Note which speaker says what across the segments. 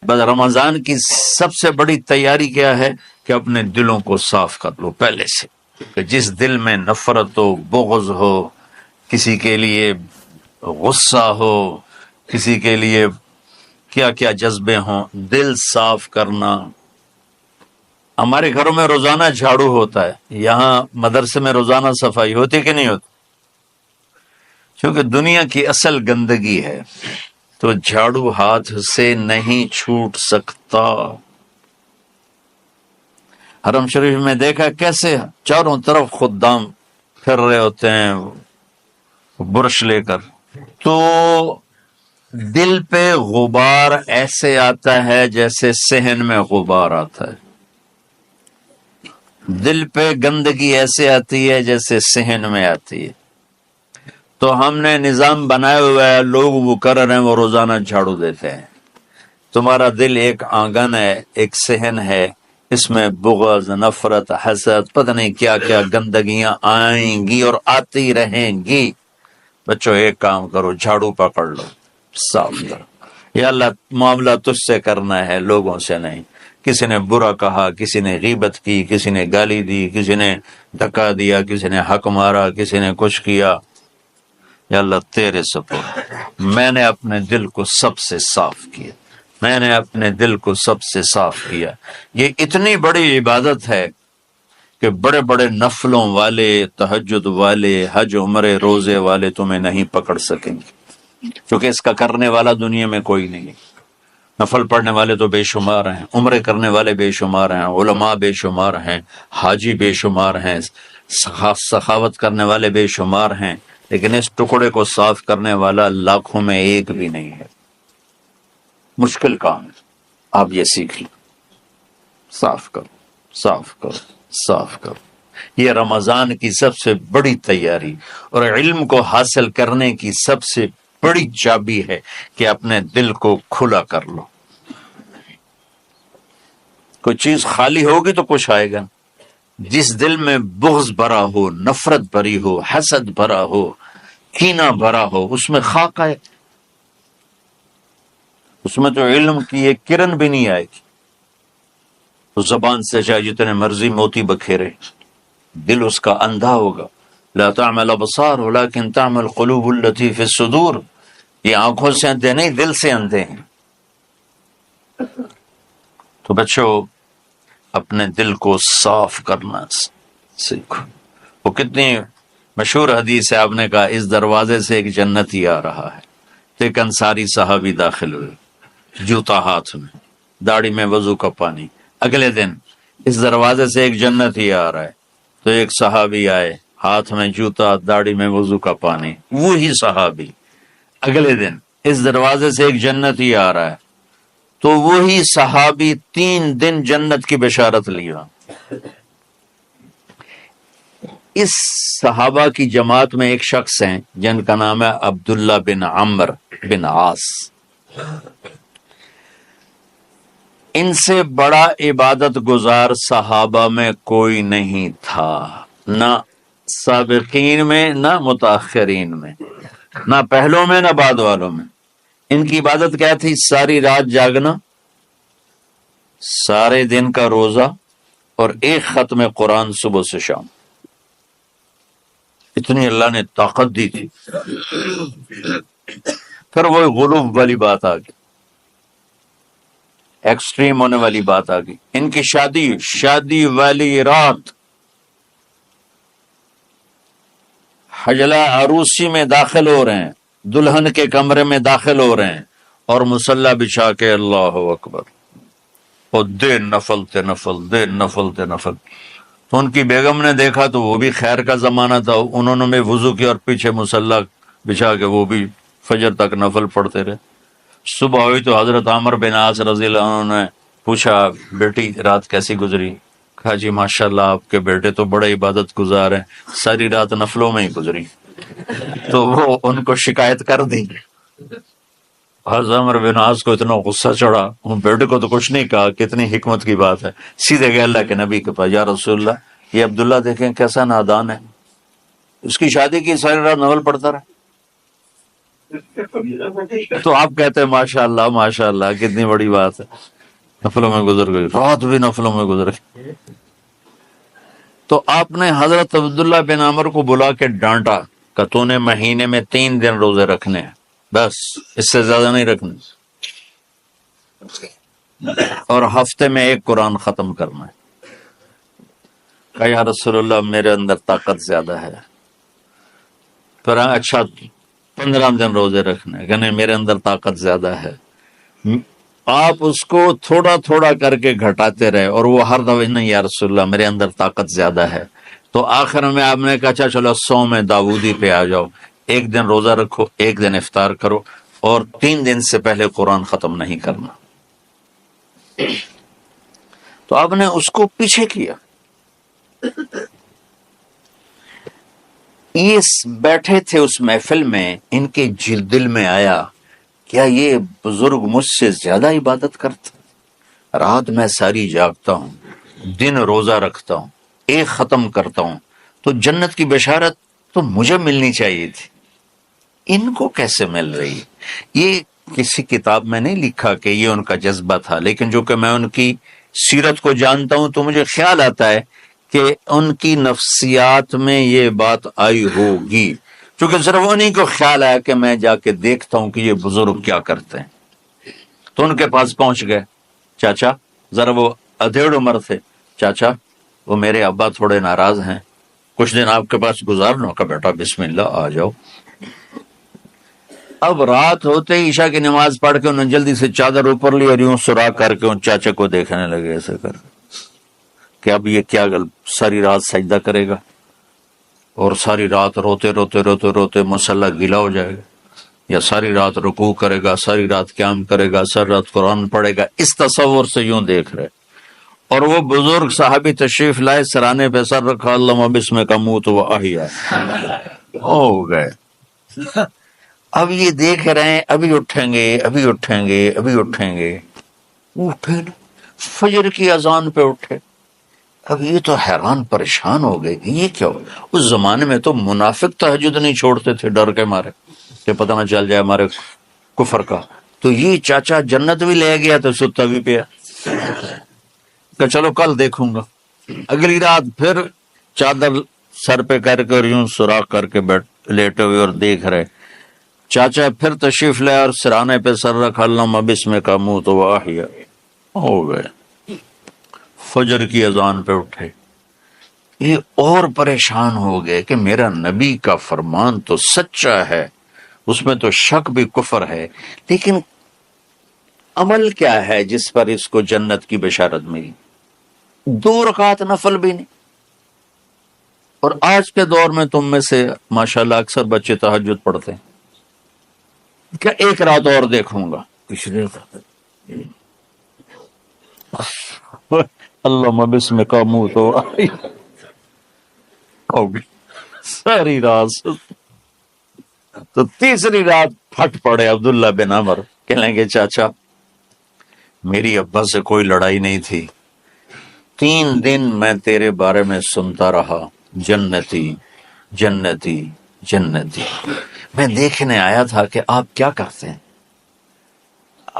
Speaker 1: بس رمضان کی سب سے بڑی تیاری کیا ہے کہ اپنے دلوں کو صاف کر لو پہلے سے، کہ جس دل میں نفرت ہو، بغض ہو، کسی کے لیے غصہ ہو، کسی کے لیے کیا کیا جذبے ہوں، دل صاف کرنا۔ ہمارے گھروں میں روزانہ جھاڑو ہوتا ہے، یہاں مدرسے میں روزانہ صفائی ہوتی کہ نہیں ہوتی؟ کیونکہ دنیا کی اصل گندگی ہے تو جھاڑو ہاتھ سے نہیں چھوٹ سکتا۔ حرم شریف میں دیکھا کیسے چاروں طرف خدام پھر رہے ہوتے ہیں برش لے کر، تو دل پہ غبار ایسے آتا ہے جیسے صحن میں غبار آتا ہے، دل پہ گندگی ایسے آتی ہے جیسے صحن میں آتی ہے۔ تو ہم نے نظام بنایا ہوا ہے، لوگ وہ کر رہے ہیں، وہ روزانہ جھاڑو دیتے ہیں۔ تمہارا دل ایک آنگن ہے، ایک صحن ہے، اس میں بغض، نفرت، حسد، پتہ نہیں کیا کیا گندگیاں آئیں گی اور آتی رہیں گی۔ بچوں ایک کام کرو، جھاڑو پکڑ لو، صاف کرو۔ یا اللہ معاملہ تجھ سے کرنا ہے، لوگوں سے نہیں۔ کسی نے برا کہا، کسی نے غیبت کی، کسی نے گالی دی، کسی نے دھکا دیا، کسی نے حق مارا، کسی نے کچھ کیا، یا اللہ تیرے سپرد میں نے اپنے دل کو سب سے صاف کیا، میں نے اپنے دل کو سب سے صاف کیا۔ یہ اتنی بڑی عبادت ہے کہ بڑے بڑے نفلوں والے، تہجد والے، حج عمرے روزے والے تمہیں نہیں پکڑ سکیں گے، کیونکہ اس کا کرنے والا دنیا میں کوئی نہیں ہے۔ نفل پڑھنے والے تو بے شمار ہیں، عمرے کرنے والے بے شمار ہیں، علماء بے شمار ہیں، حاجی بے شمار ہیں، سخاوت کرنے والے بے شمار ہیں، لیکن اس ٹکڑے کو صاف کرنے والا لاکھوں میں ایک بھی نہیں ہے۔ مشکل کام ہے، آپ یہ سیکھ لیں، صاف کرو، صاف کرو، صاف کرو۔ یہ رمضان کی سب سے بڑی تیاری اور علم کو حاصل کرنے کی سب سے بڑی چابی ہے کہ اپنے دل کو کھلا کر لو۔ کوئی چیز خالی ہوگی تو کچھ آئے گا۔ جس دل میں بغض بھرا ہو، نفرت بھری ہو، حسد بھرا ہو، کینہ بھرا ہو، اس میں خاک آئے، اس میں تو علم کی ایک کرن بھی نہیں آئے گی۔ تو زبان سے چاہے جتنے مرضی موتی بکھیرے، دل اس کا اندھا ہوگا۔ لا تعمل ابصار ولكن تعمل قلوب التي في الصدور۔ یہ آنکھوں سے اندھے نہیں، دل سے اندھے ہیں۔ تو بچوں اپنے دل کو صاف کرنا سیکھو۔ وہ کتنی مشہور حدیث ہے، آپ نے کہا اس دروازے سے ایک جنتی آ رہا ہے، تو ایک انصاری صحابی داخل ہوئے، جوتا ہاتھ میں، داڑھی میں وضو کا پانی۔ اگلے دن اس دروازے سے ایک جنتی آ رہا ہے، تو ایک صحابی آئے، ہاتھ میں جوتا، داڑھی میں وضو کا پانی، وہی صحابی۔ اگلے دن اس دروازے سے ایک جنتی آ رہا ہے، تو وہی صحابی 3 دن جنت کی بشارت لیا۔ اس صحابہ کی جماعت میں ایک شخص ہیں جن کا نام ہے عبداللہ بن عمرو بن عاص۔ ان سے بڑا عبادت گزار صحابہ میں کوئی نہیں تھا، نہ سابقین میں، نہ متاخرین میں، نہ پہلوں میں، نہ بعد والوں میں۔ ان کی عبادت کیا تھی؟ ساری رات جاگنا، سارے دن کا روزہ، اور ایک ختم قرآن صبح سے شام۔ اتنی اللہ نے طاقت دی تھی۔ پھر وہ غلوب والی بات آ گئی، ایکسٹریم ہونے والی بات آ گئی۔ ان کی شادی والی رات حجلہ عروسی میں داخل ہو رہے ہیں، دلہن کے کمرے میں داخل ہو رہے ہیں، اور مصلی بچھا کے اللہ اکبر، اور دن نفل تے نفل، دن نفل تے نفل۔ تو ان کی بیگم نے دیکھا تو وہ بھی خیر کا زمانہ تھا، انہوں نے بھی وضو کیا اور پیچھے مصلی بچھا کے وہ بھی فجر تک نفل پڑھتے رہے۔ صبح ہوئی تو حضرت عمر بن عاص رضی اللہ عنہ نے پوچھا بیٹی رات کیسی گزری؟ کہا جی ماشاءاللہ آپ کے بیٹے تو بڑے عبادت گزار ہیں، ساری رات نفلوں میں ہی گزری۔ تو وہ ان کو شکایت کر دی۔ حضرت عمر بن عاص کو اتنا غصہ چڑھا، ان بیٹے کو تو کچھ نہیں کہا، کتنی حکمت کی بات ہے، سیدھے گئے اللہ کے نبی کے پاس، یا رسول اللہ یہ عبداللہ دیکھیں کیسا نادان ہے، اس کی شادی کی ساری رات نفل پڑھتا رہا۔ تو آپ کہتے ہیں ماشاء اللہ کتنی بڑی بات ہے، نفلوں میں گزر گئی، رات بھی نفلوں میں گزر گئی۔ تو آپ نے حضرت عبداللہ بن عمر کو بلا کے ڈانٹا کہ تو نے مہینے میں 3 دن روزے رکھنے ہیں، بس اس سے زیادہ نہیں رکھنے، اور ہفتے میں 1 قرآن ختم کرنا ہے۔ کہا یا رسول اللہ میرے اندر طاقت زیادہ ہے۔ پھر اچھا 15 دن روزے رکھنے، کہ نہیں میرے اندر طاقت زیادہ ہے۔ آپ اس کو تھوڑا تھوڑا کر کے گھٹاتے رہے، اور وہ ہر دفعہ نہیں یا رسول اللہ میرے اندر طاقت زیادہ ہے۔ تو آخر میں آپ نے کہا اچھا چلو 100 میں داؤدی پہ آ جاؤ، 1 دن روزہ رکھو، 1 دن افطار کرو، اور 3 دن سے پہلے قرآن ختم نہیں کرنا۔ تو آپ نے اس کو پیچھے کیا۔ یہ بیٹھے تھے اس محفل میں، ان کے دل میں آیا کیا یہ بزرگ مجھ سے زیادہ عبادت کرتا، رات میں ساری جاگتا ہوں، دن روزہ رکھتا ہوں، 1 ختم کرتا ہوں، تو جنت کی بشارت تو مجھے ملنی چاہیے تھی، ان کو کیسے مل رہی؟ یہ کسی کتاب میں نہیں لکھا کہ یہ ان کا جذبہ تھا، لیکن جو کہ میں ان کی سیرت کو جانتا ہوں تو مجھے خیال آتا ہے کہ ان کی نفسیات میں یہ بات آئی ہوگی، چونکہ صرف انہیں کو خیال آیا کہ میں جا کے دیکھتا ہوں کہ یہ بزرگ کیا کرتے ہیں۔ تو ان کے پاس پہنچ گئے، چاچا ذرا، وہ ادھیڑ عمر تھے، چاچا وہ میرے ابا تھوڑے ناراض ہیں، کچھ دن آپ کے پاس گزارنا کا، بیٹا بسم اللہ آ جاؤ۔ اب رات ہوتے ہی عشاء کی نماز پڑھ کے انہوں نے جلدی سے چادر اوپر لی اور یوں سراغ کر کے ان چاچا کو دیکھنے لگے ایسے کر کہ اب یہ کیا ساری رات سجدہ کرے گا، اور ساری رات روتے روتے روتے روتے مسلح گیلا ہو جائے گا، یا ساری رات رکوع کرے گا، ساری رات قیام کرے گا، ساری رات قرآن پڑھے گا، اس تصور سے یوں دیکھ رہے۔ اور وہ بزرگ صحابی تشریف لائے، سرانے پہ سر رکھا، اللہم بسم کا موت و احیا، ہو گئے۔ اب یہ دیکھ رہے ہیں ابھی اٹھیں گے، ابھی اٹھیں گے، ابھی اٹھیں گے، اٹھے نا، فجر کی اذان پہ اٹھے۔ اب یہ تو حیران پریشان ہو گئے کہ یہ کیا ہو؟ اس زمانے میں تو منافق تہجد نہیں چھوڑتے تھے ڈر کے مارے کہ پتہ نہ چل جائے ہمارے کفر کا۔ تو یہ چاچا جنت بھی لے گیا تو ستا بھی پیا کہ چلو کل دیکھوں گا۔ اگلی رات پھر چادر سر پہ کر کے یوں سوراخ کر کے لیٹے ہوئے اور دیکھ رہے۔ چاچا پھر تشریف لے اور سرانے پہ سر رکھا، اللہم بسم کا موت و احیا، ہو گئے۔ فجر کی اذان پہ اٹھے، یہ اور پریشان ہو گئے کہ میرا نبی کا فرمان تو سچا ہے، اس میں تو شک بھی کفر ہے، لیکن عمل کیا ہے جس پر اس کو جنت کی بشارت ملی؟ 2 رکعت نفل بھی نہیں۔ اور آج کے دور میں تم میں سے ماشاءاللہ اکثر بچے تہجد پڑھتے ہیں، کیا 1 رات اور دیکھوں گا، پچھلے اللہ بسم کا منہ تو ساری رات۔ تو تیسری رات پھٹ پڑے عبداللہ بن عمر، کہنے لگے چاچا میری ابا سے کوئی لڑائی نہیں تھی، 3 دن میں تیرے بارے میں سنتا رہا، جنتی جنتی جنتی، میں دیکھنے آیا تھا کہ آپ کیا کرتے ہیں،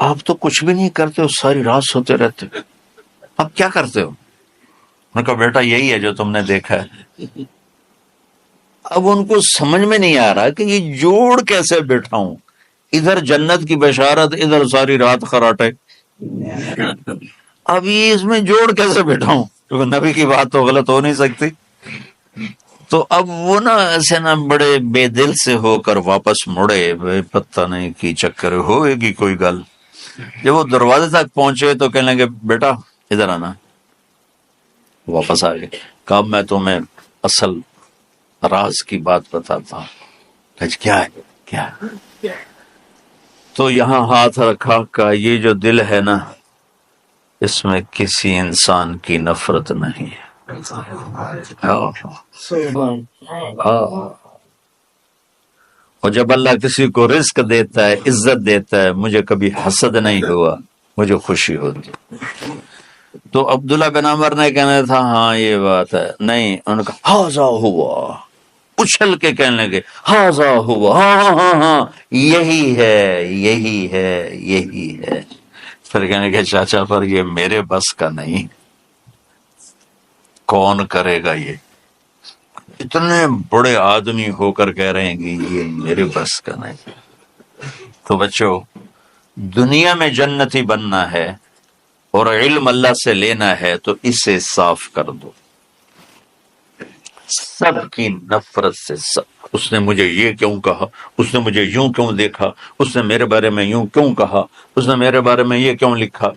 Speaker 1: آپ تو کچھ بھی نہیں کرتے ہو، ساری رات سوتے رہتے، آپ کیا کرتے ہو؟ میں کہا بیٹا یہی ہے جو تم نے دیکھا ہے۔ اب ان کو سمجھ میں نہیں آ رہا کہ یہ جوڑ کیسے بٹھاؤں، ادھر جنت کی بشارت، ادھر ساری رات خراٹے، اب یہ اس میں جوڑ کیسے بٹھاؤں، کیونکہ نبی کی بات تو غلط ہو نہیں سکتی۔ تو اب وہ نا ایسے نا بڑے بے دل سے ہو کر واپس مڑے، پتہ نہیں کی چکر ہوئے گی کوئی گل۔ جب وہ دروازے تک پہنچے تو کہنے لگے بیٹا ادھر آنا، واپس آ گئے۔ کہا میں تمہیں اصل راز کی بات بتاتا ہوں۔ کیا ہے کیا ہے؟ تو یہاں ہاتھ رکھا کہ یہ جو دل ہے نا، اس میں کسی انسان کی نفرت نہیں ہے۔ اور جب اللہ کسی کو رزق دیتا ہے، عزت دیتا ہے، مجھے کبھی حسد نہیں ہوا، مجھے خوشی ہوتی۔ تو عبداللہ بن عمر نے کہنا تھا ہاں یہ بات ہے، نہیں، انہوں نے کہا ہاذا ہوا، اچھل کے کہنے لگے ہاذا ہوا، ہاں ہاں ہاں یہی ہے یہی ہے یہی ہے۔ پھر کہنے لگے چاچا پر یہ میرے بس کا نہیں، کون کرے گا یہ؟ اتنے بڑے آدمی ہو کر کہہ رہے ہیں کہ یہ میرے بس کا نہیں۔ تو بچوں، دنیا میں جنتی بننا ہے اور علم اللہ سے لینا ہے تو اسے صاف کر دو، سب کی نفرت سے۔ سب، اس نے مجھے یہ کیوں کہا، اس نے مجھے یوں کیوں دیکھا، اس نے میرے بارے میں یوں کیوں کہا، اس نے میرے بارے میں یہ کیوں لکھا۔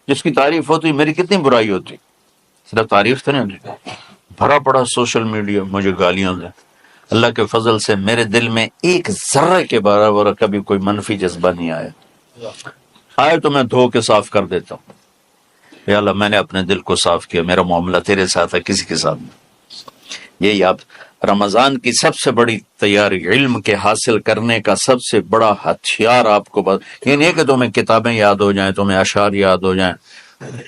Speaker 1: جس کی تعریف ہوتی میری کتنی برائی ہوتی، صرف تعریف تو نہیں ہوتی، بھرا پڑا سوشل میڈیا مجھے گالیاں دیں۔ اللہ کے فضل سے میرے دل میں ایک ذرہ کے برابر کبھی کوئی منفی جذبہ نہیں آیا تو میں دھو کے صاف کر دیتا ہوں، یا اللہ میں نے اپنے دل کو صاف کیا، میرا معاملہ تیرے ساتھ ہے، کسی کے ساتھ نہیں۔ یہی آپ رمضان کی سب سے بڑی تیاری، علم کے حاصل کرنے کا سب سے بڑا ہتھیار آپ کو یہ نہیں کہ تمہیں کتابیں یاد ہو جائیں، تمہیں اشعار یاد ہو جائیں۔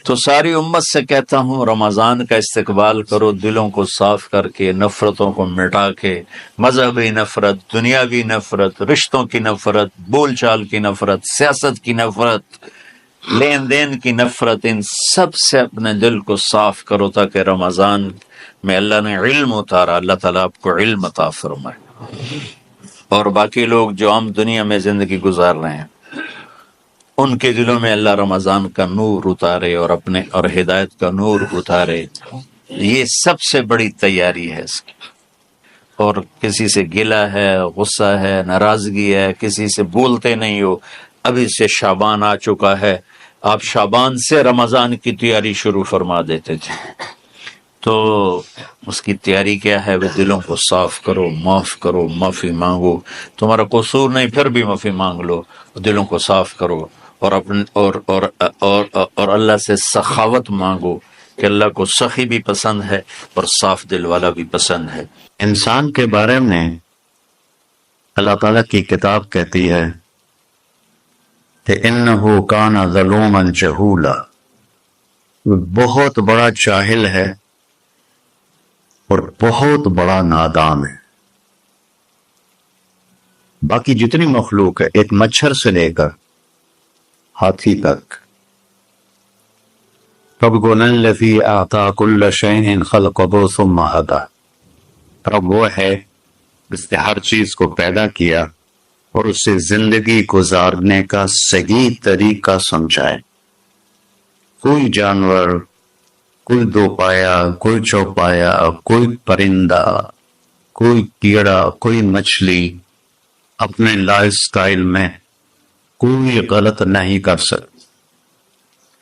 Speaker 1: تو ساری امت سے کہتا ہوں رمضان کا استقبال کرو، دلوں کو صاف کر کے، نفرتوں کو مٹا کے، مذہبی نفرت، دنیاوی نفرت، رشتوں کی نفرت، بول چال کی نفرت، سیاست کی نفرت، لین دین کی نفرت، ان سب سے اپنے دل کو صاف کرو تاکہ رمضان میں اللہ نے علم اتارا، اللہ تعالیٰ آپ کو علم عطا فرمائے، اور باقی لوگ جو عام دنیا میں زندگی گزار رہے ہیں ان کے دلوں میں اللہ رمضان کا نور اتارے اور اپنے اور ہدایت کا نور اتارے۔ یہ سب سے بڑی تیاری ہے اس کی۔ اور کسی سے گلہ ہے، غصہ ہے، ناراضگی ہے، کسی سے بولتے نہیں ہو، ابھی سے شعبان آ چکا ہے، آپ شعبان سے رمضان کی تیاری شروع فرما دیتے تھے۔ تو اس کی تیاری کیا ہے؟ وہ دلوں کو صاف کرو، معاف کرو، معافی مانگو، تمہارا قصور نہیں پھر بھی معافی مانگ لو، دلوں کو صاف کرو، اور اپنے اور اللہ سے سخاوت مانگو کہ اللہ کو سخی بھی پسند ہے اور صاف دل والا بھی پسند ہے۔
Speaker 2: انسان کے بارے میں اللہ تعالیٰ کی کتاب کہتی ہے کہ انہو کان ظلوما جہولا، وہ بہت بڑا جاہل ہے اور بہت بڑا نادان ہے۔ باقی جتنی مخلوق ہے، ایک مچھر سے لے کر ہاتھی تک، ربنا الذی اعطی کل شیء خلقہ ثم ہدی، رب وہ ہے جس نے ہر چیز کو پیدا کیا اور اسے زندگی گزارنے کا صحیح طریقہ سمجھائے۔ کوئی جانور، کوئی دو پایا، کوئی چوپایا، کوئی پرندہ، کوئی کیڑا، کوئی مچھلی اپنے لائف سٹائل میں کوئی غلط نہیں کر سکتا۔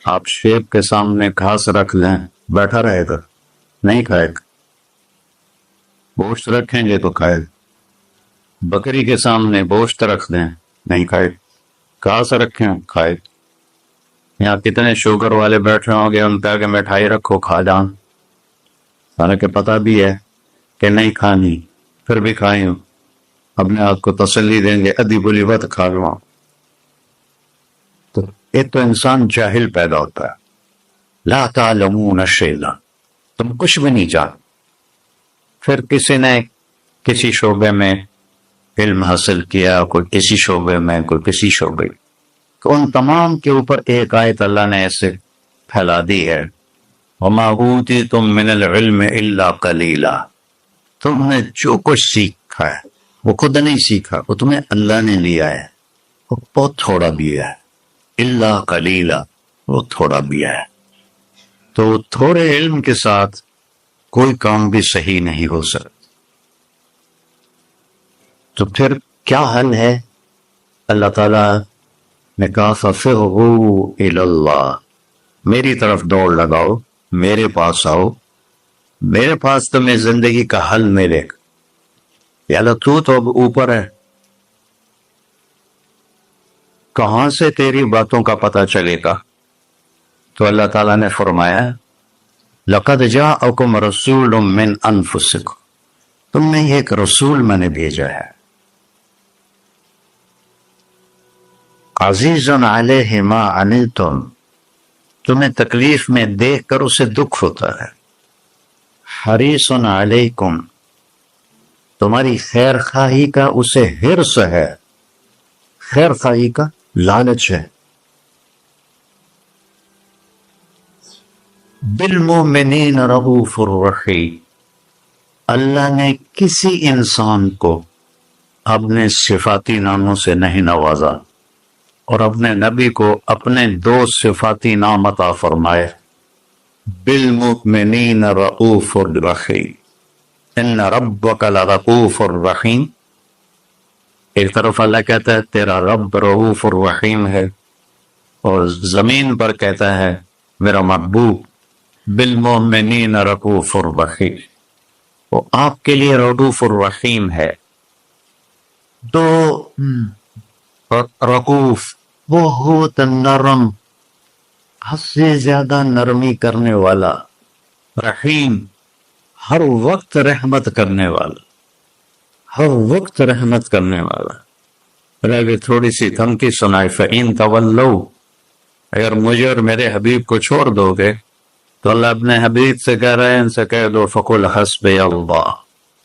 Speaker 2: آپ شیب کے سامنے گھاس رکھ لیں، بیٹھا رہے گا؟ نہیں کھائے گا۔ گوشت رکھیں گے تو کھائے گا۔ بکری کے سامنے گوشت رکھ دیں، نہیں کھائے گا۔ گھاس رکھیں، کھائے گا۔ یہاں کتنے شوگر والے بیٹھے ہوں گے، ان پہ آگے مٹھائی رکھو، کھا جان، حالانکہ پتہ بھی ہے کہ نہیں کھانی، پھر بھی کھائیں، اپنے آپ کو تسلی دیں گے ادھی بلی وقت کھا لوں۔ تو ایک تو انسان جاہل پیدا ہوتا ہے، لا تعلمون شیئا، تم کچھ بھی نہیں جان۔ پھر کسی نے کسی شعبے میں علم حاصل کیا، کوئی کسی شعبے میں، کوئی کسی شعبے، تو ان تمام کے اوپر ایک آیت اللہ نے ایسے پھیلا دی ہے، وَمَا أُوتِيتُم مِّنَ الْعِلْمِ إِلَّا قَلِيلًا، تم نے جو کچھ سیکھا ہے وہ خود نہیں سیکھا، وہ تمہیں اللہ نے لیا ہے، وہ بہت تھوڑا بھی ہے، إِلَّا قَلِيلًا، وہ تھوڑا بھی ہے۔ تو تھوڑے علم کے ساتھ کوئی کام بھی صحیح نہیں ہو سکتا۔ تو پھر کیا حل ہے؟ اللہ تعالیٰ نے کہا فَفِرُّوا إِلَى اللَّهِ، میری طرف دوڑ لگاؤ، میرے پاس آؤ، میرے پاس تمہیں زندگی کا حل ملے گا۔ یا اللہ تو اب اوپر ہے، کہاں سے تیری باتوں کا پتہ چلے گا؟ تو اللہ تعالیٰ نے فرمایا لَقَدْ جَاءَكُمْ رَسُولٌ مِّنْ أَنفُسِكُمْ، تم میں ایک رسول میں نے بھیجا ہے، عزیزٌ علیہ ما عنتم، تمہیں تکلیف میں دیکھ کر اسے دکھ ہوتا ہے، حریصٌ علیکم، تمہاری خیر خواہی کا اسے حرص ہے، خیر خواہی کا لالچ ہے۔ بالمؤمنین رؤوف الرحیم، اللہ نے کسی انسان کو اپنے صفاتی ناموں سے نہیں نوازا اور اپنے نبی کو اپنے 2 صفاتی نام عطا فرمائے، بالمؤمنین رؤوف الرحیم، ان ربک لرؤوف الرحیم۔ ایک طرف اللہ کہتا ہے تیرا رب رؤوف الرحیم ہے، اور زمین پر کہتا ہے میرا محبوب بالمؤمنین رؤوف الرحیم، وہ آپ کے لیے رؤوف الرحیم ہے۔ تو رؤوف بہت نرم، حد سے زیادہ نرمی کرنے والا، رحیم ہر وقت رحمت کرنے والا، ہر وقت رحمت کرنے والا۔ اگر تھوڑی سی دھمکی سنائے فَإِن تَوَلَّوْا، اگر مجھے اور میرے حبیب کو چھوڑ دو گے تو اللہ اپنے حبیب سے کہہ رہے ہیں ان سے کہہ دو فَقُلْ حَسْبِيَ اللَّهُ،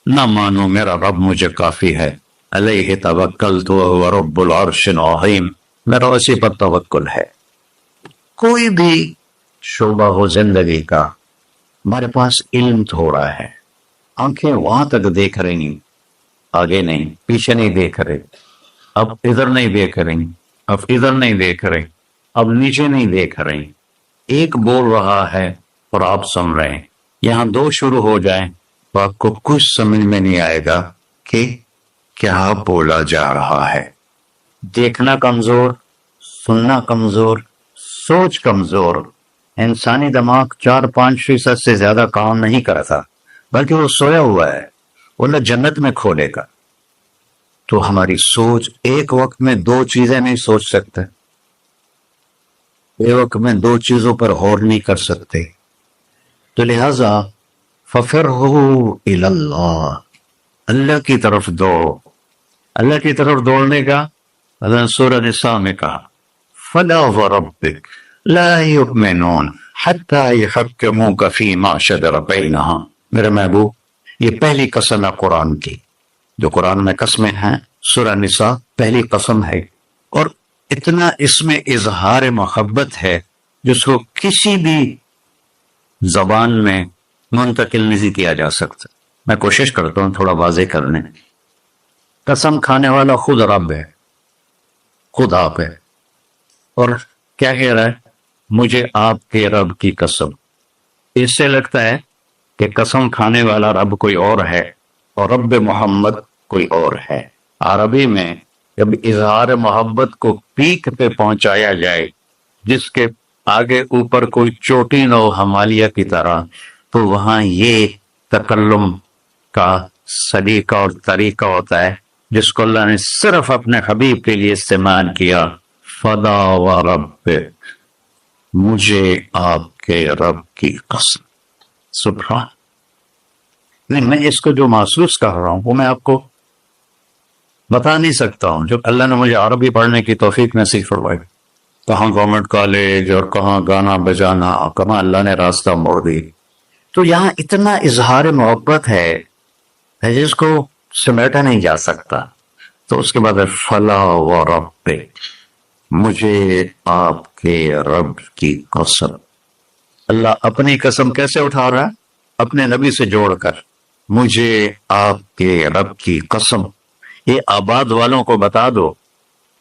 Speaker 2: نہ مانو میرا رب مجھے کافی ہے، علیہ توکلت وهو رب العرش العظیم، میرا اسی پر توکل ہے۔ کوئی بھی شعبہ ہو زندگی کا، ہمارے پاس علم تھوڑا ہے، آنکھیں وہاں تک دیکھ رہی ہیں، آگے نہیں، پیچھے نہیں دیکھ رہے، اب ادھر نہیں دیکھ رہی، اب ادھر نہیں دیکھ رہے، اب نیچے نہیں دیکھ رہے، ایک بول رہا ہے اور آپ سن رہے ہیں، یہاں 2 شروع ہو جائیں تو آپ کو کچھ سمجھ میں نہیں آئے گا کہ کیا بولا جا رہا ہے۔ دیکھنا کمزور، سننا کمزور، سوچ کمزور، انسانی دماغ 4-5% سے زیادہ کام نہیں کرتا، بلکہ وہ سویا ہوا ہے، وہ اللہ جنت میں کھولے گا۔ تو ہماری سوچ ایک وقت میں 2 چیزیں نہیں سوچ سکتے، ایک وقت میں 2 چیزوں پر غور نہیں کر سکتے، تو لہذا فَفِرُّوا إِلَى اللَّهِ، اللہ کی طرف دوڑو۔ اللہ کی طرف دوڑنے کا اللہ نے سورہ نساء میں کہا فَلَا وَرَبِّكَ لَا يُؤْمِنُونَ حَتَّى يُحَكِّمُوكَ فِيمَا شَجَرَ بَيْنَهُمْ۔ میرے محبوب یہ پہلی قسم ہے قرآن کی، جو قرآن میں قسمیں ہیں، سورہ نساء پہلی قسم ہے، اور اتنا اس میں اظہار محبت ہے جس کو کسی بھی زبان میں منتقل نہیں کیا جا سکتا۔ میں کوشش کرتا ہوں تھوڑا واضح کرنے۔ قسم کھانے والا خود رب ہے، خود آپ ہے، اور کیا کہہ رہا ہے؟ مجھے آپ کے رب کی قسم۔ اس سے لگتا ہے کہ قسم کھانے والا رب کوئی اور ہے اور رب محمد کوئی اور ہے۔ عربی میں جب اظہار محبت کو پیک پہ پہنچایا جائے، جس کے آگے اوپر کوئی چوٹی نہ ہو ہمالیہ کی طرح، تو وہاں یہ تکلم کا سلیقہ اور طریقہ ہوتا ہے جس کو اللہ نے صرف اپنے حبیب کے لیے استعمال کیا۔ فَلَا وَرَبِّكَ، مجھے آپ کے رب کی قسم۔ سبحان، نہیں، میں اس کو جو محسوس کر رہا ہوں وہ میں آپ کو بتا نہیں سکتا ہوں۔ جب اللہ نے مجھے عربی پڑھنے کی توفیق نصیب فرمائی، کہاں گورنمنٹ کالج اور کہاں گانا بجانا، کہاں اللہ نے راستہ موڑ دی، تو یہاں اتنا اظہار محبت ہے جس کو سمیٹا نہیں جا سکتا۔ تو اس کے بعد فلا و رب، مجھے آپ کے رب کی قسم۔ اللہ اپنی قسم کیسے اٹھا رہا ہے؟ اپنے نبی سے جوڑ کر، مجھے آپ کے رب کی قسم۔ یہ آباد والوں کو بتا دو،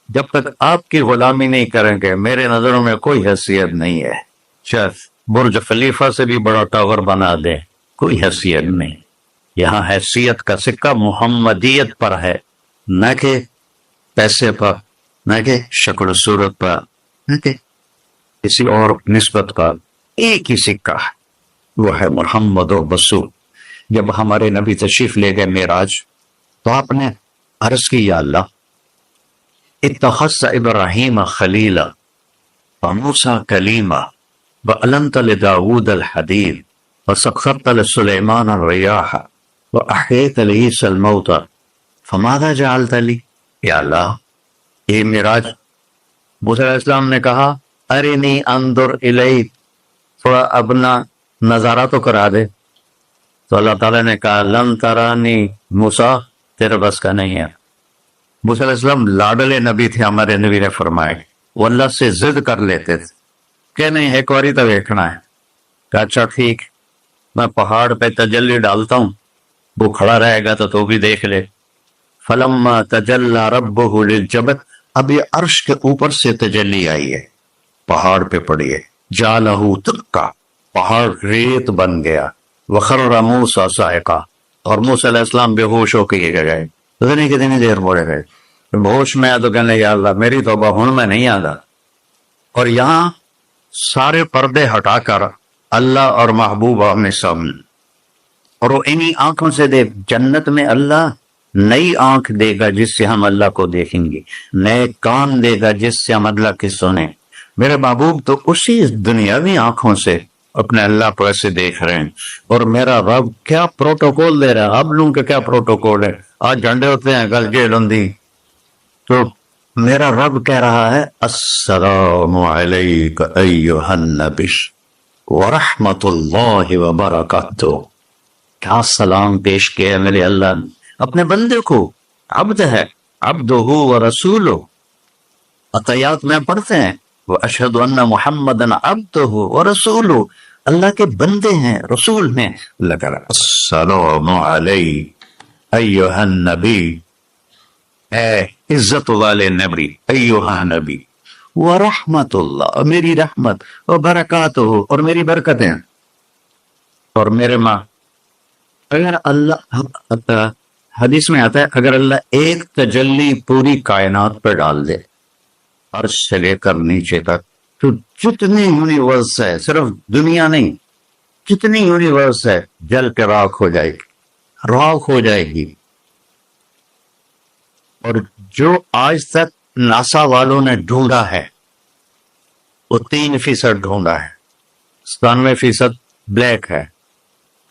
Speaker 2: جب تک آپ کی غلامی نہیں کریں گے میرے نظروں میں کوئی حیثیت نہیں ہے، چاہے برج خلیفہ سے بھی بڑا ٹاور بنا دیں، کوئی حیثیت نہیں۔ یہاں حیثیت کا سکہ محمدیت پر ہے، نہ کہ پیسے پر، نہ کہ شکل و صورت پر، نہ کہ کسی اور نسبت پر۔ ایک ہی سکہ ہے، وہ ہے محمد و رسول۔ جب ہمارے نبی تشریف لے گئے معراج، تو آپ نے عرض کی یا اللہ اتخذت ابراہیم خلیلا وموسیٰ کلیما وعلمت لداود الحدید وسخرت لسلیمان الریاح واحییت لعیسی الموتى فماذا جعلت لی؟ یا اللہ، یہ معراج موسیٰ علیہ السلام نے کہا ارنی انظر الیک، تھوڑا اپنا نظارہ تو کرا دے۔ تو اللہ تعالیٰ نے کہا لن ترانی موسیٰ تیرے بس کا نہیں ہے. موسیٰ علیہ السلام لاڈلے نبی تھے. ہمارے نبی نے فرمائے وہ اللہ سے ضد کر لیتے تھے کہ نہیں ایک باری تو دیکھنا ہے. کہا اچھا ٹھیک میں پہاڑ پہ تجلی ڈالتا ہوں وہ کھڑا رہے گا تو بھی دیکھ لے. فلما تجلی ربہ للجبل اب یہ عرش کے اوپر سے تجلی آئی ہے پہاڑ پہ پڑی ہے. جعلہ دکا پہاڑ ریت بن گیا. وخر موسیٰ صاعقا اور موسیٰ علیہ السلام بے ہوش ہو کے یہ گئے. پتہ نہیں کتنی دیر بولے گئے. ہوش میں آیا تو کہنے یا اللہ میری توبہ ہن میں نہیں آتا. اور یہاں سارے پردے ہٹا کر اللہ اور محبوب آمنے سامنے اور وہ انہی آنکھوں سے دیکھ. جنت میں اللہ نئی آنکھ دے گا جس سے ہم اللہ کو دیکھیں گے, نئے کان دے گا جس سے ہم اللہ کی سنیں. میرے محبوب تو اسی دنیاوی آنکھوں سے اپنے اللہ کو ایسے دیکھ رہے ہیں. اور میرا رب کیا پروٹوکول دے رہا ہے. آپ لوگوں کا کیا پروٹوکول ہے. آج جھنڈے ہوتے ہیں کل جیل ہوندی. تو میرا رب کہہ رہا ہے السلام علیک ایھا النبی ورحمۃ اللہ وبرکاتہ. کیا سلام پیش کیا میرے اللہ نے اپنے بندے کو. عبد ہے عبدہ ورسولہ. عطیات میں پڑھتے ہیں واشہد ان محمدًا عبدہ ورسولہ. اللہ کے بندے ہیں رسول ہیں. اللہ کہہ رہا السلام علیک ایھا النبی اے عزت والے نبی ایھا نبی ورحمۃ اللہ میری رحمت وبرکاتہ اور میری برکتیں. اور میرے ماں اگر اللہ حدیث میں آتا ہے اگر اللہ ایک تجلی پوری کائنات پہ ڈال دے عرش سے لے کر نیچے تک تو جتنی یونیورس ہے صرف دنیا نہیں جتنی یونیورس ہے جل کے راکھ ہو جائے گی. راکھ ہو جائے گی. اور جو آج تک ناسا والوں نے ڈھونڈا ہے وہ 3% ڈھونڈا ہے. 97% بلیک ہے.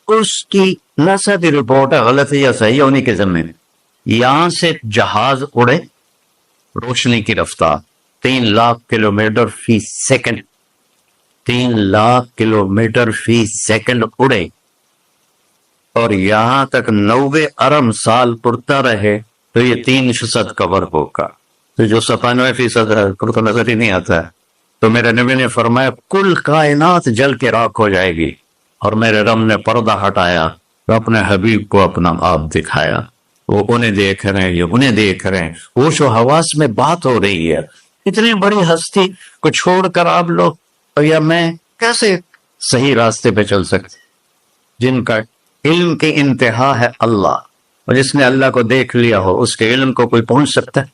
Speaker 2: اس کی ناسا کی رپورٹ ہے غلط ہے یا صحیح ہے انہیں کے ذمے میں. یہاں سے جہاز اڑے روشنی کی رفتار 3 لاکھ کلومیٹر فی سیکنڈ 3 لاکھ کلومیٹر فی سیکنڈ اڑے اور یہاں تک 90 ارب سال پڑتا رہے تو یہ 3% کور ہوگا. تو جو 97% ہے تو نظر ہی نہیں آتا ہے. تو میرے نبی نے فرمایا کل کائنات جل کے راکھ ہو جائے گی. اور میرے رب نے پردہ ہٹایا تو اپنے حبیب کو اپنا آپ دکھایا. وہ انہیں دیکھ رہے ہیں یہ انہیں دیکھ رہے ہیں. ہوش و حواس میں بات ہو رہی ہے. اتنی بڑی ہستی کو چھوڑ کر آپ لوگ یا میں کیسے صحیح راستے پہ چل سکتے جن کا علم کی انتہا ہے اللہ. اور جس نے اللہ کو دیکھ لیا ہو اس کے علم کو کوئی پہنچ سکتا ہے.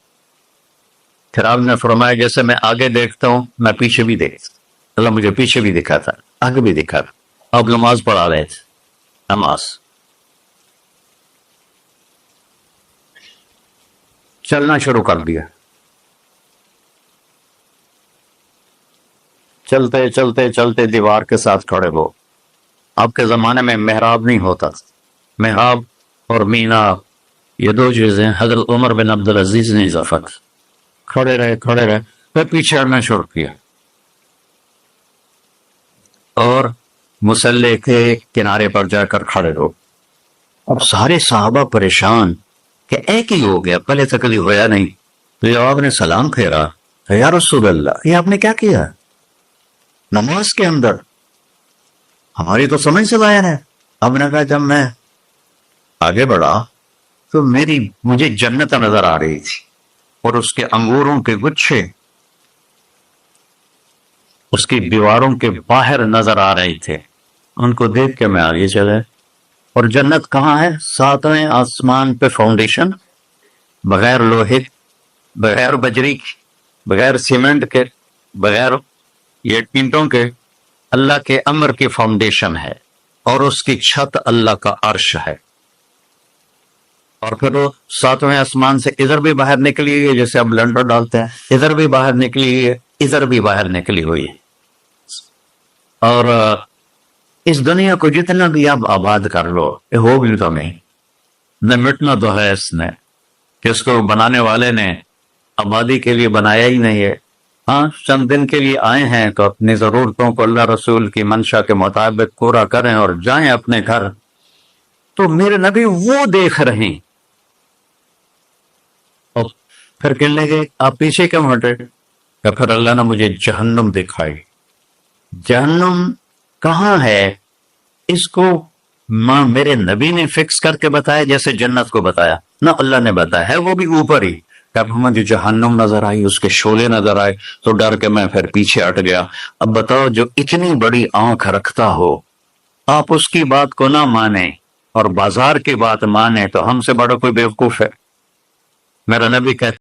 Speaker 2: پھر آپ نے فرمایا جیسے میں آگے دیکھتا ہوں میں پیچھے بھی دیکھتا. اللہ مجھے پیچھے بھی دکھا تھا آگے بھی دکھا تھا. آپ نماز پڑھا رہے تھے نماز چلنا شروع کر دیا. چلتے چلتے چلتے دیوار کے ساتھ کھڑے ہو. آپ کے زمانے میں محراب نہیں ہوتا. محراب اور مینار یہ 2 چیزیں حضرت عمر بن عبدالعزیز نے اضافہ کھڑے رہے پھر پیچھے ہٹنا شروع کیا اور مسلح کے کنارے پر جا کر کھڑے ہو. اب سارے صحابہ پریشان کہ ایک ہی ہو گیا پہلے تک کبھی ہوا نہیں. تو جب آپ نے سلام پھیرا یا رسول اللہ یہ آپ نے کیا کیا نماز کے اندر ہماری تو سمجھ سے باہر ہے. اب نے کہا جب میں آگے بڑھا تو مجھے جنت نظر آ رہی تھی اور اس کے انگوروں کے گچھے اس کی دیواروں کے باہر نظر آ رہے تھے. ان کو دیکھ کے میں آگے چلے. اور جنت کہاں ہے 7ویں آسمان پہ فاؤنڈیشن بغیر لوہے بغیر بجری بغیر سیمنٹ کے بغیر یہ اینٹوں کے اللہ کے امر کی فاؤنڈیشن ہے اور اس کی چھت اللہ کا عرش ہے. اور پھر وہ 7ویں آسمان سے ادھر بھی باہر نکلی ہوئی ہے جیسے اب لنڈر ڈالتے ہیں ادھر بھی باہر نکلی ہوئی ہے ادھر بھی باہر نکلی ہوئی ہے. اور اس دنیا کو جتنا بھی آپ آباد کر لو یہ ہو بھی تو نہیں نہ مٹنا تو ہے اس نے کہ اس کو بنانے والے نے آبادی کے لیے بنایا ہی نہیں ہے. ہاں چند دن کے لیے آئے ہیں تو اپنی ضرورتوں کو اللہ رسول کی منشا کے مطابق پورا کریں اور جائیں اپنے گھر. تو میرے نبی وہ دیکھ رہے ہیں. اور پھر کہنے لگے آپ پیچھے کیوں ہٹے؟ کہ پھر اللہ نے مجھے جہنم دکھائی. جہنم کہاں ہے؟ اس کو میرے نبی نے فکس کر کے بتایا جیسے جنت کو بتایا؟ نہ، اللہ نے بتایا ہے وہ بھی اوپر ہی. جب مجھے جہنم نظر آئی، اس کے شعلے نظر آئے تو ڈر کے میں پھر پیچھے ہٹ گیا. اب بتاؤ، جو اتنی بڑی آنکھ رکھتا ہو آپ اس کی بات کو نہ مانیں اور بازار کی بات مانیں تو ہم سے بڑا کوئی بیوقوف ہے؟ میرا نبی کہتا